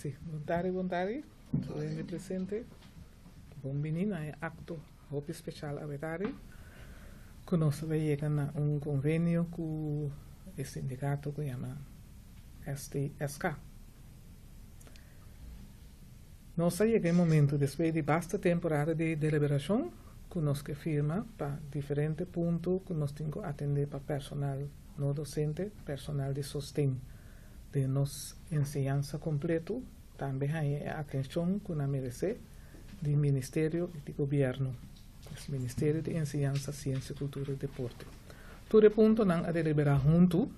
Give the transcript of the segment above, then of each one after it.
Sì, volontari, sono presente. Bom-vindo a acto hopi special a vetari. Conosco llega a un convenio con il sindicato che chiama STSK. Nós chega em momento depois de basta temporada de deliberação, conosco firma para diferentes pontos que nós temos que atender para personal não docente, personal de sostém de nossa ensinança completo, também há atenção que nós merecemos do Ministério de Governo, o Ministério de Ensinança, Ciência, Cultura e Deporte. Todo ponto nós a deliberar junto,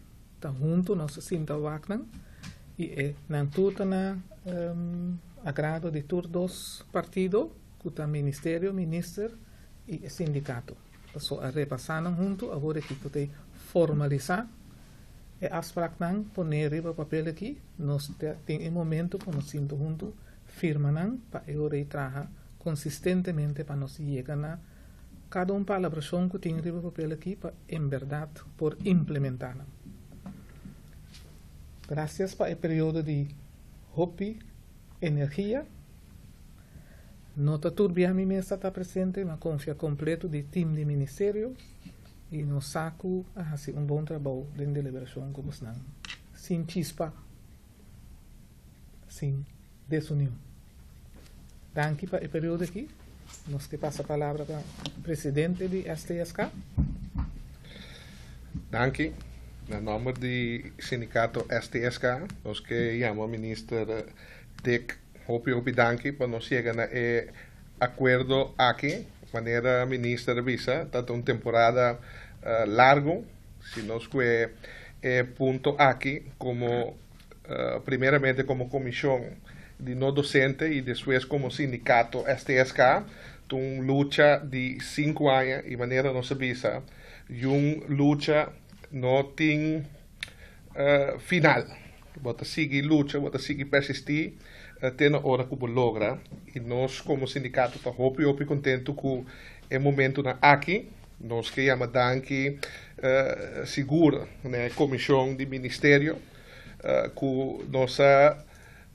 nós sinta o acnan, e nós tudo na agrado de todos os partidos, que o Ministério, Ministro e Sindicato. Então, a repassar junto, agora que pode formalizar, e afspraak nang poner riba papel aqui, nós tem um momento que nós sinto junto, firma nang, para eu trabalhar consistentemente para nós chegar na cada palabração que tem riba papel aqui, para em verdade, por implementar. Graças para o período de hopi, energia, nota turbia mi mesa está presente, mas confia completo do time de ministério, e nos saco a fazer bom trabalho de deliberação como estão, sem chispa, sem desunião. Danke para o período aqui. Nós que passa a palavra para o presidente de STSK. Danke. No nome do sindicato STSK, nós que chamamos o ministro Dick Hopi danke para nós chegar a acordo aqui, maneira ministra avisa, está uma temporada largo, se nós que ponto aqui como primeiramente como comissão de no docente e depois como sindicato STSK, uma luta de 5 anos e maneira nós avisa, e uma luta não tem final. Bota seguir luta, bota seguir persistir, até na hora que logra. E nós, como sindicato, estamos muito contentes com o momento aqui. Nós queremos dar seguro na comissão do ministério, que nós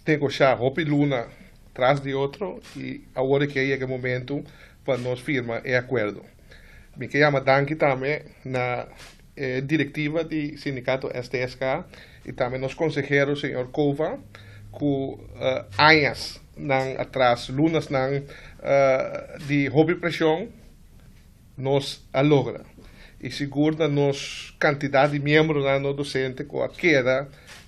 temos já hopi luna atrás de outro, e agora que chega o momento para nós firmar o acordo. Me queremos dar também na diretiva do sindicato STSK e também nos conselheiros, senhor Kova, que anos atrás, lunas de hobby pressão, nos logra. E segura nos quantidade de membros no docente que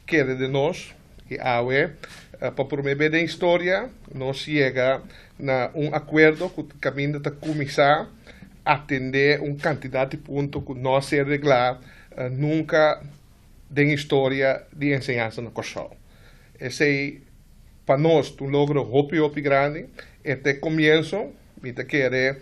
queda de nós, e para promover a história, nós chega a acordo que o caminho está começar a atender quantidade de pontos que nós se arreglar nunca de história de ensinança na Corsol. Esse para nós um logro hopi grande, até começo, me quer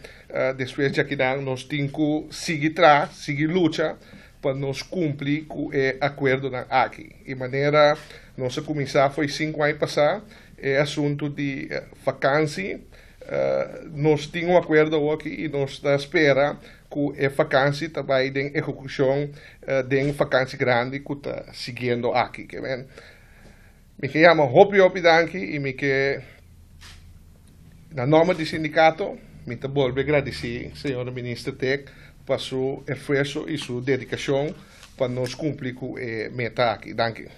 depois de aqui nós temos que seguir luta para nós cumprir com o acordo aqui. E maneira nossa começar foi 5 anos passar, assunto de vacância. Nós temos acordo aqui e nós estamos espera que a vacância também tem execução de vacância grande que está seguindo aqui. Me chamo Hopi danke e me que na nome do sindicato me volto a agradecer, senhor ministro Tec, por seu esforço e sua dedicação para nós cumprir com a meta aqui. Danke.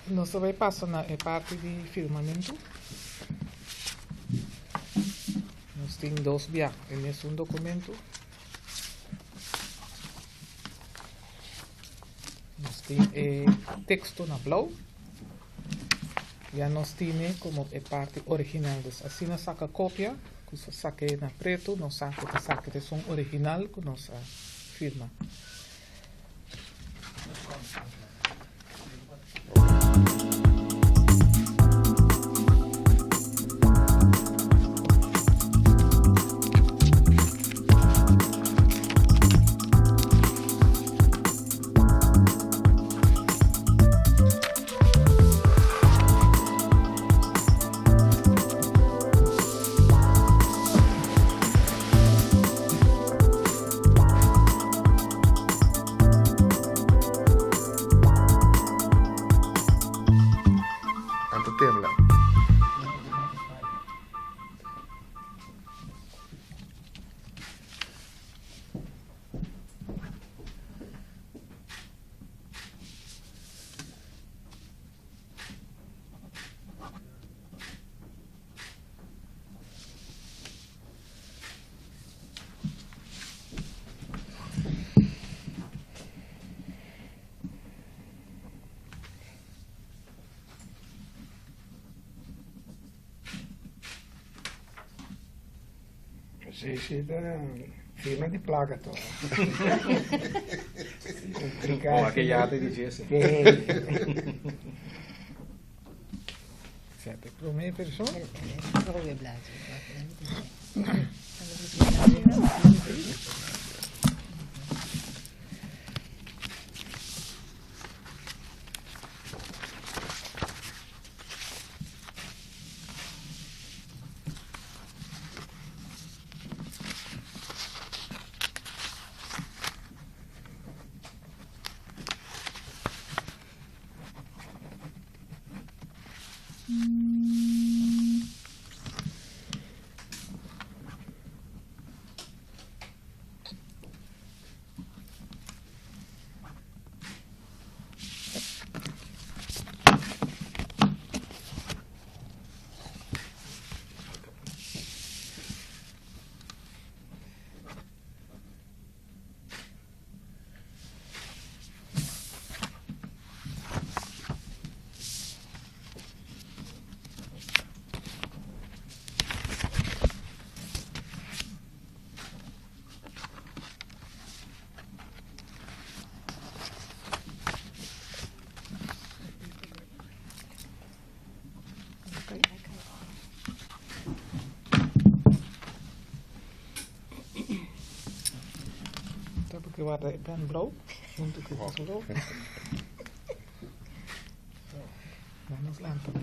Nós vamos passar na parte de firmamento. Nós temos 2 viajes nesse documento. Nós temos texto na blau. Já nós temos como parte original. Assim nós saca cópia, que nós saca na preto, nós saca a versão original que nós firma. Sì, sì, firma di placa toda. Como aquella te dicesse. Siete prime persone? Rode blaadje. Heb ik wat ben blauw? Moet ik het zo? Vamos lá então.